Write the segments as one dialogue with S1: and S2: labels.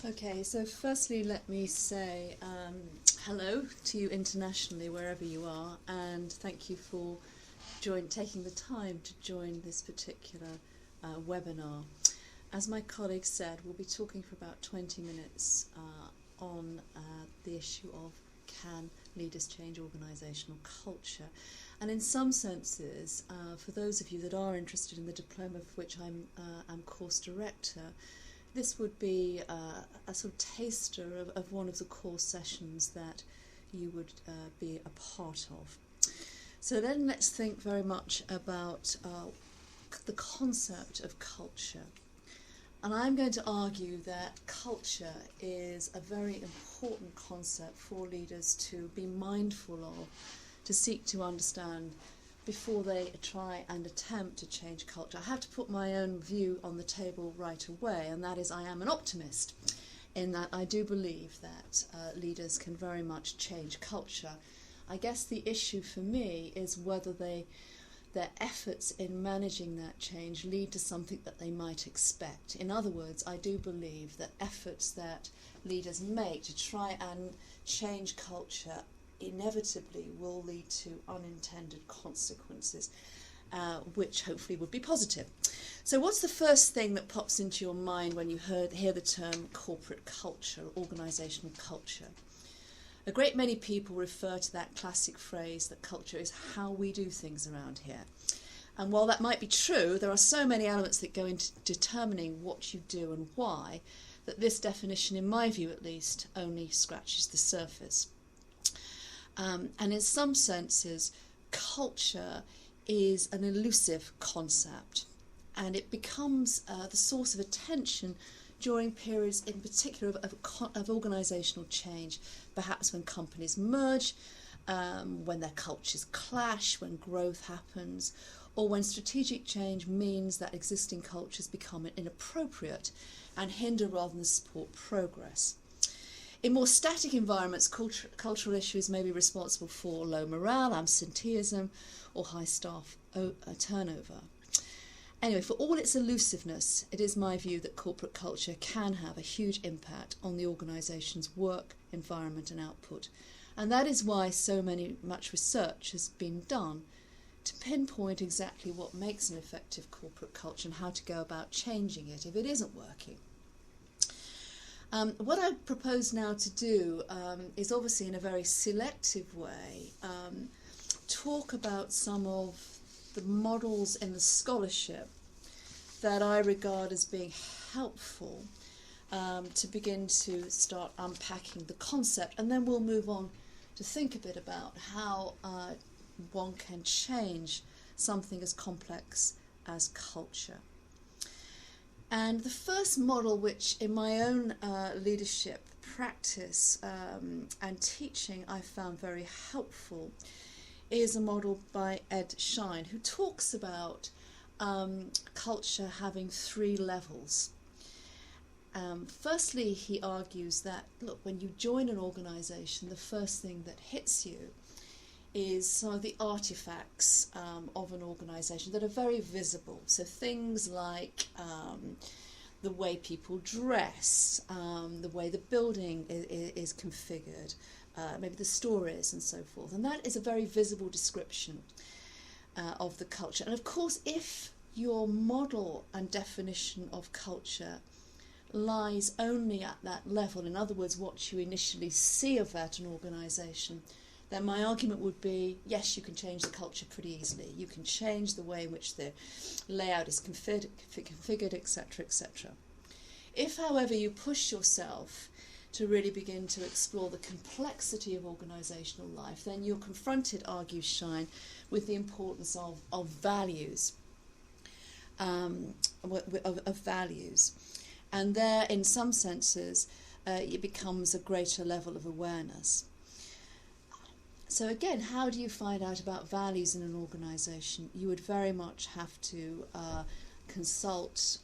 S1: Okay, so firstly let me say hello to you internationally, wherever you are, and thank you for taking the time to join this particular webinar. As my colleague said, we'll be talking for about 20 minutes on the issue of can leaders change organisational culture. And in some senses, for those of you that are interested in the diploma for which I'm course director, this would be a sort of taster of one of the course sessions that you would be a part of. So then let's think very much about the concept of culture. And I'm going to argue that culture is a very important concept for leaders to be mindful of, to seek to understand before they try and attempt to change culture. I have to put my own view on the table right away, and that is I am an optimist in that I do believe that leaders can very much change culture. I guess the issue for me is whether their efforts in managing that change lead to something that they might expect. In other words, I do believe that efforts that leaders make to try and change culture inevitably will lead to unintended consequences, which hopefully would be positive. So what's the first thing that pops into your mind when you hear the term corporate culture, organisational culture? A great many people refer to that classic phrase that culture is how we do things around here. And while that might be true, there are so many elements that go into determining what you do and why that this definition, in my view at least, only scratches the surface. And in some senses, culture is an elusive concept, and it becomes the source of attention during periods in particular of organisational change, perhaps when companies merge, when their cultures clash, when growth happens, or when strategic change means that existing cultures become inappropriate and hinder rather than support progress. In more static environments, cultural issues may be responsible for low morale, absenteeism, or high staff turnover. Anyway, for all its elusiveness, it is my view that corporate culture can have a huge impact on the organisation's work, environment and output. And that is why so much research has been done to pinpoint exactly what makes an effective corporate culture and how to go about changing it if it isn't working. What I propose now to do is obviously in a very selective way talk about some of the models in the scholarship that I regard as being helpful to begin to start unpacking the concept, and then we'll move on to think a bit about how one can change something as complex as culture. And the first model which in my own leadership practice and teaching I found very helpful is a model by Ed Schein, who talks about culture having three levels. Firstly, he argues that, look, when you join an organisation, the first thing that hits you is some of the artifacts of an organisation that are very visible. So things like the way people dress, the way the building is configured, maybe the stories and so forth. And that is a very visible description of the culture. And of course, if your model and definition of culture lies only at that level, in other words, what you initially see of that an organisation, then my argument would be, yes, you can change the culture pretty easily. You can change the way in which the layout is configured, etc., etc. If, however, you push yourself to really begin to explore the complexity of organisational life, then you're confronted, argues Schein, with the importance of values, of values. And there, in some senses, it becomes a greater level of awareness. So again, how do you find out about values in an organisation? You would very much have to consult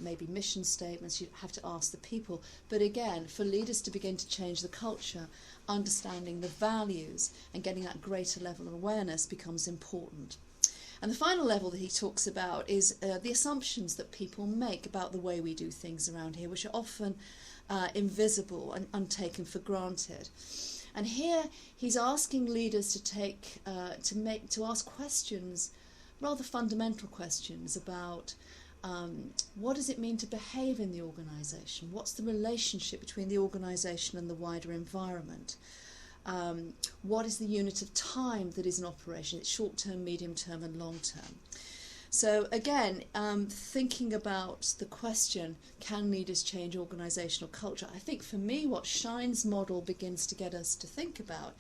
S1: maybe mission statements. You'd have to ask the people. But again, for leaders to begin to change the culture, understanding the values and getting that greater level of awareness becomes important. And the final level that he talks about is the assumptions that people make about the way we do things around here, which are often invisible and untaken for granted. And here he's asking leaders to ask questions, rather fundamental questions about what does it mean to behave in the organisation? What's the relationship between the organisation and the wider environment? What is the unit of time that is in operation? It's short-term, medium-term and long-term. So again, thinking about the question, can leaders change organisational culture? I think for me what Shine's model begins to get us to think about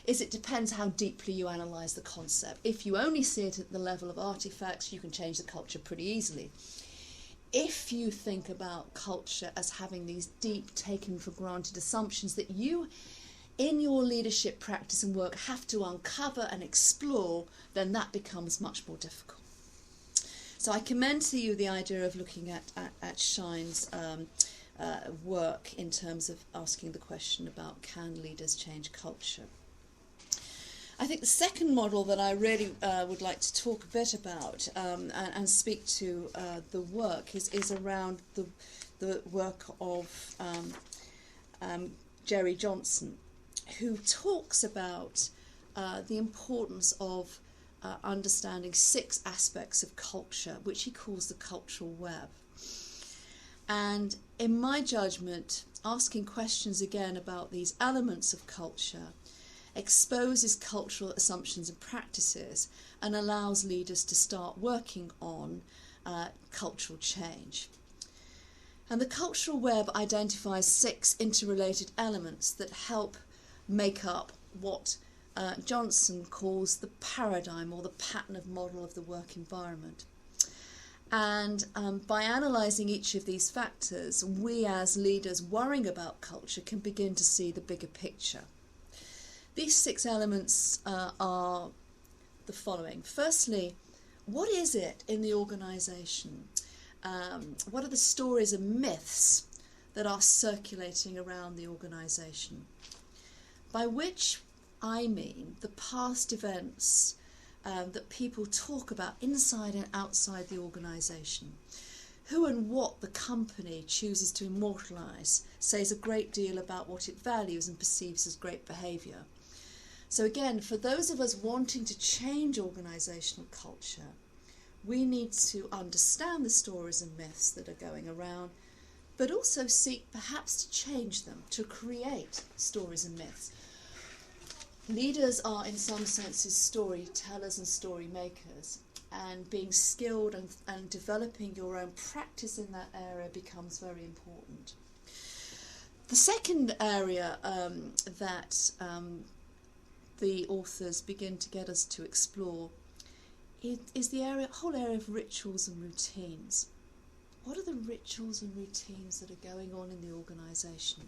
S1: is it depends how deeply you analyse the concept. If you only see it at the level of artefacts, you can change the culture pretty easily. If you think about culture as having these deep, taken for granted assumptions that you, in your leadership practice and work, have to uncover and explore, then that becomes much more difficult. So I commend to you the idea of looking at Shine's work in terms of asking the question about can leaders change culture. I think the second model that I really would like to talk a bit about and speak to the work is around the work of Jerry Johnson, who talks about the importance of understanding 6 aspects of culture, which he calls the cultural web. And in my judgment, asking questions again about these elements of culture exposes cultural assumptions and practices and allows leaders to start working on cultural change. And the cultural web identifies 6 interrelated elements that help make up what Johnson calls the paradigm or the pattern of model of the work environment. And by analysing each of these factors, we as leaders worrying about culture can begin to see the bigger picture. These 6 elements are the following. Firstly, what is it in the organisation? What are the stories and myths that are circulating around the organisation? By which I mean the past events that people talk about inside and outside the organisation. Who and what the company chooses to immortalise says a great deal about what it values and perceives as great behaviour. So again, for those of us wanting to change organisational culture, we need to understand the stories and myths that are going around, but also seek perhaps to change them, to create stories and myths. Leaders are in some senses storytellers and story makers, and being skilled and developing your own practice in that area becomes very important. The second area that the authors begin to get us to explore is the whole area of rituals and routines. What are the rituals and routines that are going on in the organisation?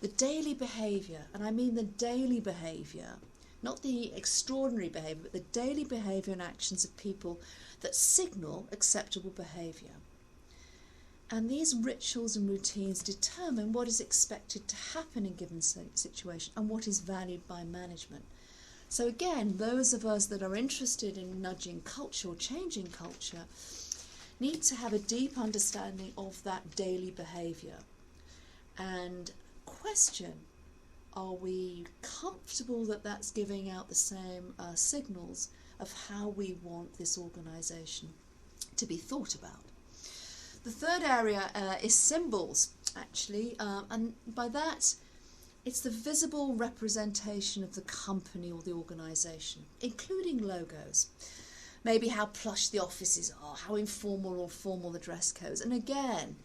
S1: The daily behaviour, and I mean the daily behaviour, not the extraordinary behaviour, but the daily behaviour and actions of people that signal acceptable behaviour. And these rituals and routines determine what is expected to happen in a given situation and what is valued by management. So again, those of us that are interested in nudging culture or changing culture need to have a deep understanding of that daily behaviour and question, are we comfortable that that's giving out the same signals of how we want this organisation to be thought about? The third area is symbols, actually, and by that it's the visible representation of the company or the organisation, including logos. Maybe how plush the offices are, how informal or formal the dress codes. And again,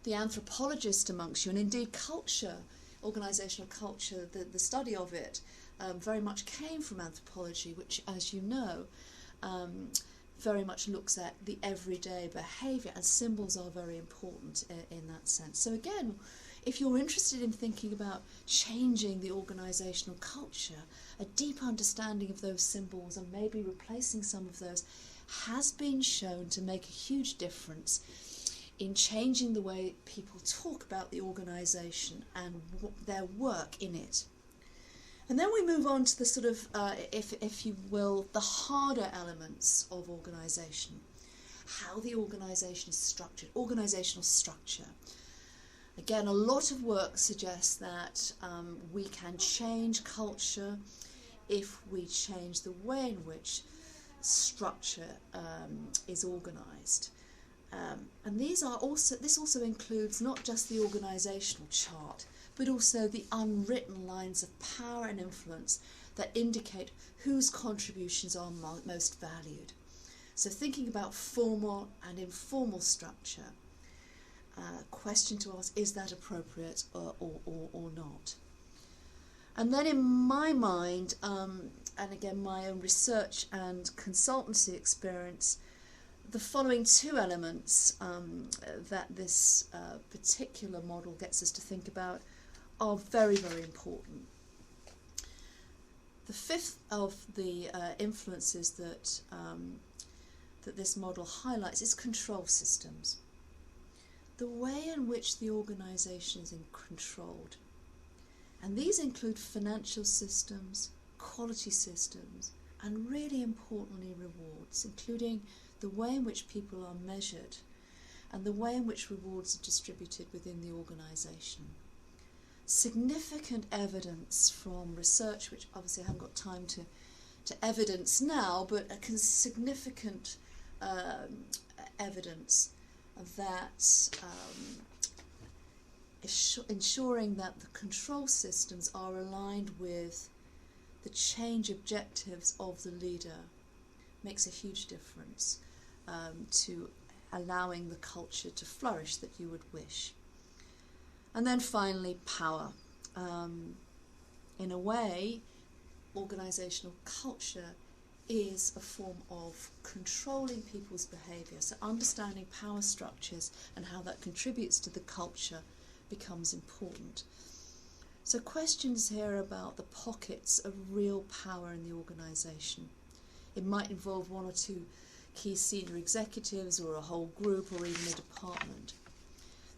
S1: the anthropologist amongst you, and indeed culture, organisational culture, the study of it, very much came from anthropology, which, as you know, very much looks at the everyday behaviour, and symbols are very important in that sense. So again, if you're interested in thinking about changing the organisational culture, a deep understanding of those symbols and maybe replacing some of those has been shown to make a huge difference in changing the way people talk about the organisation and their work in it. And then we move on to the sort of, if you will, the harder elements of organisation. How the organisation is structured, organisational structure. Again, a lot of work suggests that we can change culture if we change the way in which structure is organised. And this also includes not just the organisational chart, but also the unwritten lines of power and influence that indicate whose contributions are most valued. So thinking about formal and informal structure, question to ask, is that appropriate or not? And then in my mind, and again my own research and consultancy experience, the following two elements that this particular model gets us to think about are very, very important. The fifth of the influences that this model highlights is control systems. The way in which the organisation is controlled. And these include financial systems, quality systems, and really importantly rewards, including the way in which people are measured and the way in which rewards are distributed within the organisation. Significant evidence from research, which obviously I haven't got time to evidence now, but significant evidence that ensuring that the control systems are aligned with the change objectives of the leader makes a huge difference to allowing the culture to flourish that you would wish. And then finally, power. In a way, organisational culture is a form of controlling people's behaviour. So understanding power structures and how that contributes to the culture becomes important. So questions here about the pockets of real power in the organisation. It might involve one or two key senior executives or a whole group or even a department.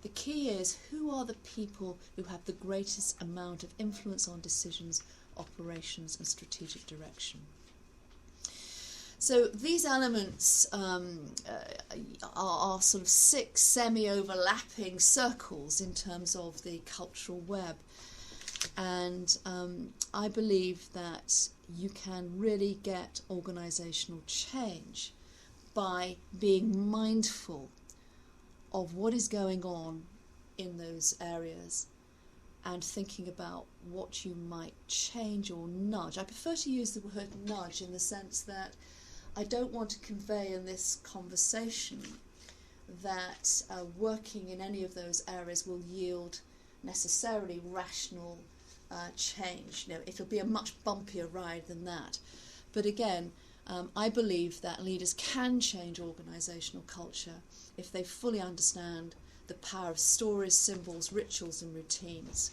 S1: The key is, who are the people who have the greatest amount of influence on decisions, operations and strategic direction? So these elements are sort of 6 semi-overlapping circles in terms of the cultural web. And I believe that you can really get organisational change by being mindful of what is going on in those areas and thinking about what you might change or nudge. I prefer to use the word nudge in the sense that I don't want to convey in this conversation that working in any of those areas will yield necessarily rational change. You know, it'll be a much bumpier ride than that. But again, I believe that leaders can change organisational culture if they fully understand the power of stories, symbols, rituals and routines,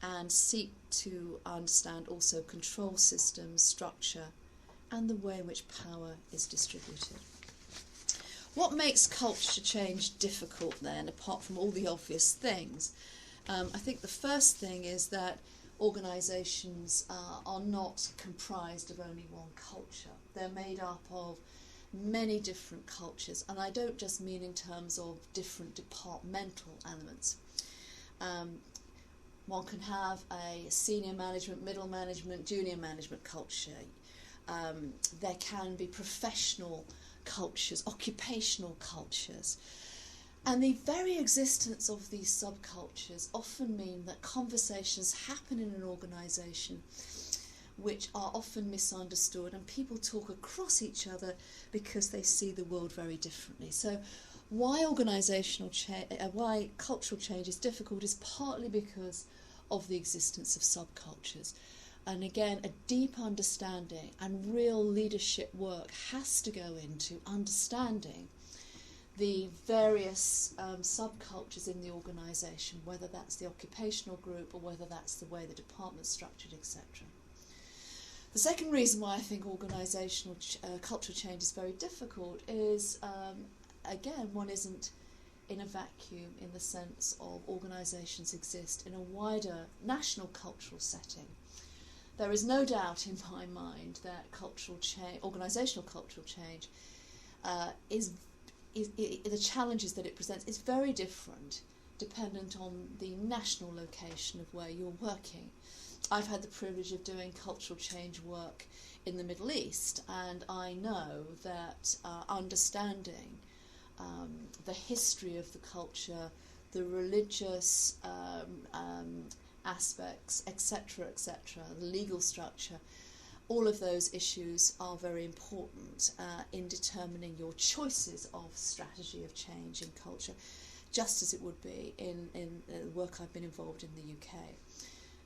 S1: and seek to understand also control systems, structure, and the way in which power is distributed. What makes culture change difficult then, apart from all the obvious things? I think the first thing is that organisations are not comprised of only one culture. They're made up of many different cultures, and I don't just mean in terms of different departmental elements. One can have a senior management, middle management, junior management culture. There can be professional cultures, occupational cultures. And the very existence of these subcultures often mean that conversations happen in an organisation which are often misunderstood, and people talk across each other because they see the world very differently. So why why cultural change is difficult is partly because of the existence of subcultures. And again, a deep understanding and real leadership work has to go into understanding the various subcultures in the organisation, whether that's the occupational group or whether that's the way the department's structured, etc. The second reason why I think organisational cultural change is very difficult is, again, one isn't in a vacuum in the sense of organisations exist in a wider national cultural setting. There is no doubt in my mind that organisational cultural change the challenges that it presents is very different dependent on the national location of where you're working. I've had the privilege of doing cultural change work in the Middle East, and I know that understanding the history of the culture, the religious aspects, etc., the legal structure, all of those issues are very important in determining your choices of strategy of change in culture, just as it would be in the work I've been involved in the UK.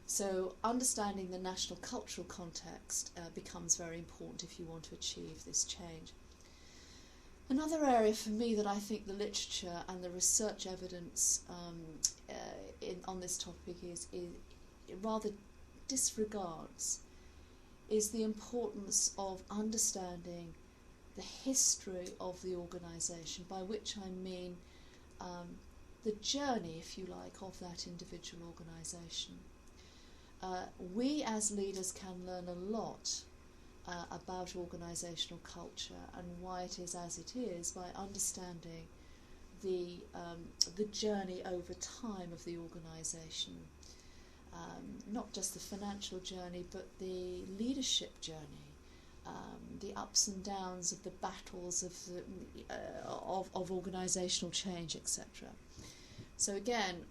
S1: So understanding the national cultural context becomes very important if you want to achieve this change. Another area for me that I think the literature and the research evidence on this topic is rather disregards is the importance of understanding the history of the organisation, by which I mean the journey, if you like, of that individual organisation. We as leaders can learn a lot about organisational culture and why it is as it is by understanding the journey over time of the organisation. Not just the financial journey, but the leadership journey, the ups and downs of the battles of organisational change, etc. So again,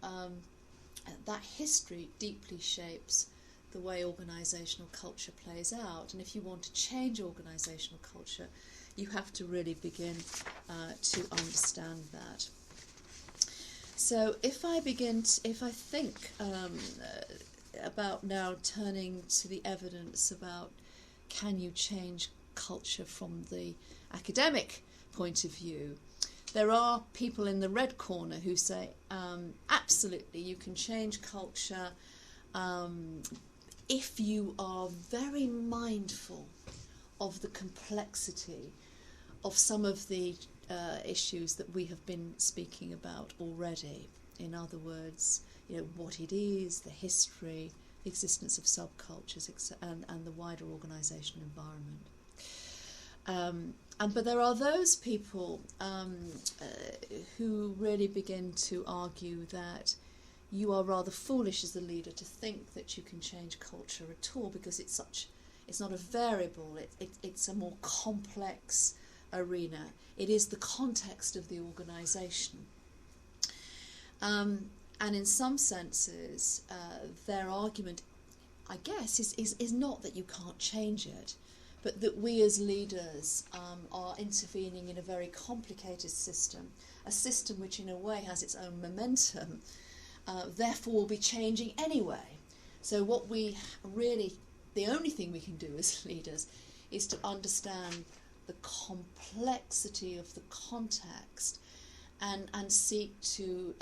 S1: that history deeply shapes the way organisational culture plays out, and if you want to change organisational culture, you have to really begin to understand that. So if I think about now turning to the evidence about can you change culture from the academic point of view, there are people in the red corner who say absolutely you can change culture if you are very mindful of the complexity of some of the issues that we have been speaking about already. In other words, what it is, the history, the existence of subcultures, and the wider organisational environment. But there are those people who really begin to argue that you are rather foolish as a leader to think that you can change culture at all, because it's not a variable, it's a more complex arena. It is the context of the organisation. And in some senses, their argument, I guess, is not that you can't change it, but that we as leaders are intervening in a very complicated system, a system which in a way has its own momentum, therefore will be changing anyway. So what we really, the only thing we can do as leaders is to understand the complexity of the context and seek to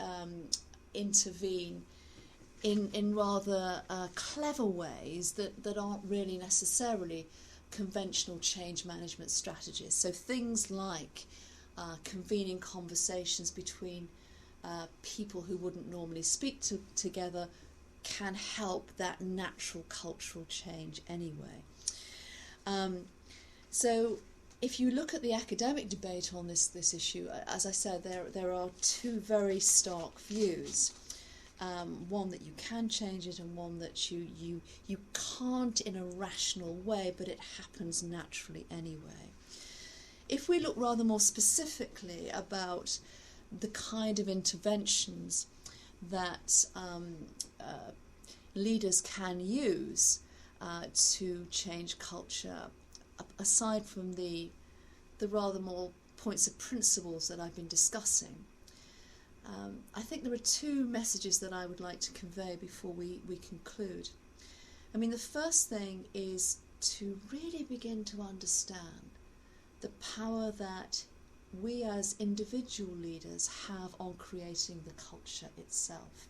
S1: intervene in rather clever ways that aren't really necessarily conventional change management strategies. So things like convening conversations between people who wouldn't normally speak together can help that natural cultural change anyway. So if you look at the academic debate on this issue, as I said, there are two very stark views. One that you can change it, and one that you can't in a rational way, but it happens naturally anyway. If we look rather more specifically about the kind of interventions that leaders can use to change culture, aside from the rather more points of principles that I've been discussing, I think there are two messages that I would like to convey before we conclude. I mean, the first thing is to really begin to understand the power that we as individual leaders have on creating the culture itself.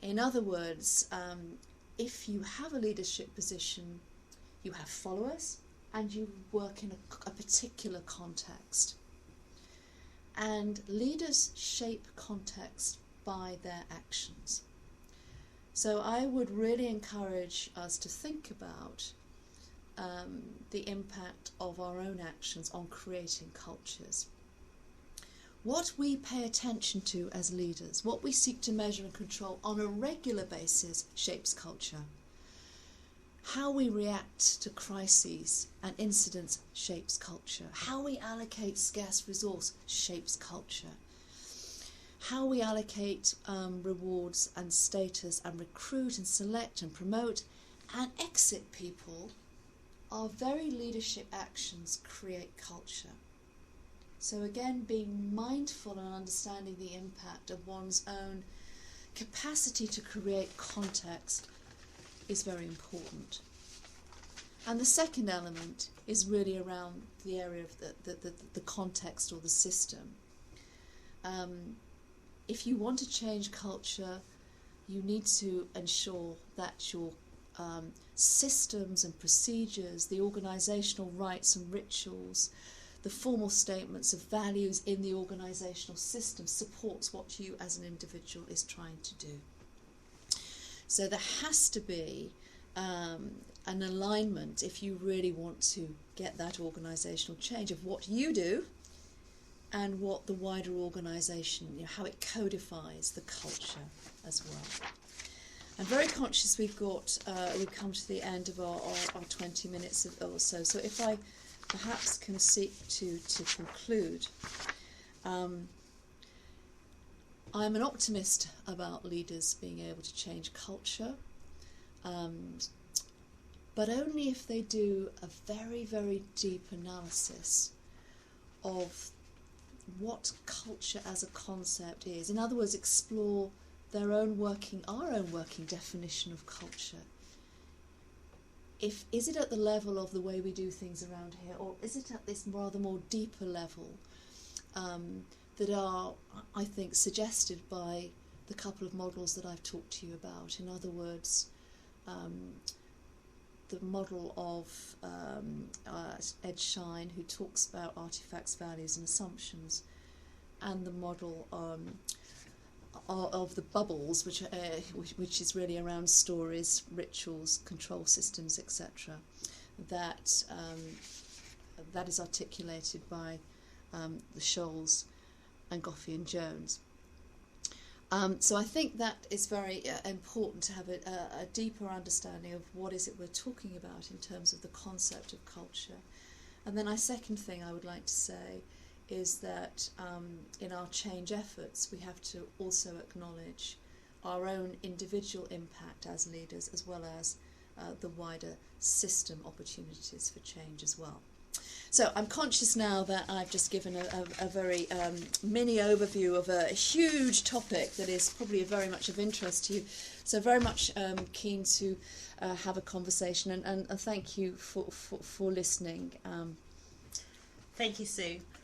S1: In other words, if you have a leadership position, you have followers, and you work in a particular context. And leaders shape context by their actions. So I would really encourage us to think about the impact of our own actions on creating cultures. What we pay attention to as leaders, what we seek to measure and control on a regular basis shapes culture. How we react to crises and incidents shapes culture. How we allocate scarce resource shapes culture. How we allocate rewards and status and recruit and select and promote and exit people, our very leadership actions create culture. So again, being mindful and understanding the impact of one's own capacity to create context is very important. And the second element is really around the area of the context or the system. If you want to change culture, you need to ensure that your systems and procedures, the organisational rights and rituals, the formal statements of values in the organisational system supports what you as an individual is trying to do. So there has to be an alignment if you really want to get that organisational change of what you do and what the wider organisation, how it codifies the culture as well. I'm very conscious we've come to the end of our 20 minutes or so. So if I perhaps can seek to conclude, I'm an optimist about leaders being able to change culture, but only if they do a very, very deep analysis of what culture as a concept is. In other words, explore our own working definition of culture. Is it at the level of the way we do things around here, or is it at this rather more deeper level that are, I think, suggested by the couple of models that I've talked to you about? In other words, the model of Ed Shine, who talks about artifacts, values and assumptions, and the model of the bubbles, which is really around stories, rituals, control systems, etc. That is articulated by the Scholes and Goffey and Jones. So I think that is very important to have a deeper understanding of what is it we're talking about in terms of the concept of culture. And then a second thing I would like to say is that in our change efforts we have to also acknowledge our own individual impact as leaders, as well as the wider system opportunities for change as well. So I'm conscious now that I've just given a very mini overview of a huge topic that is probably very much of interest to you. So very much keen to have a conversation, and thank you for listening.
S2: Thank you, Sue.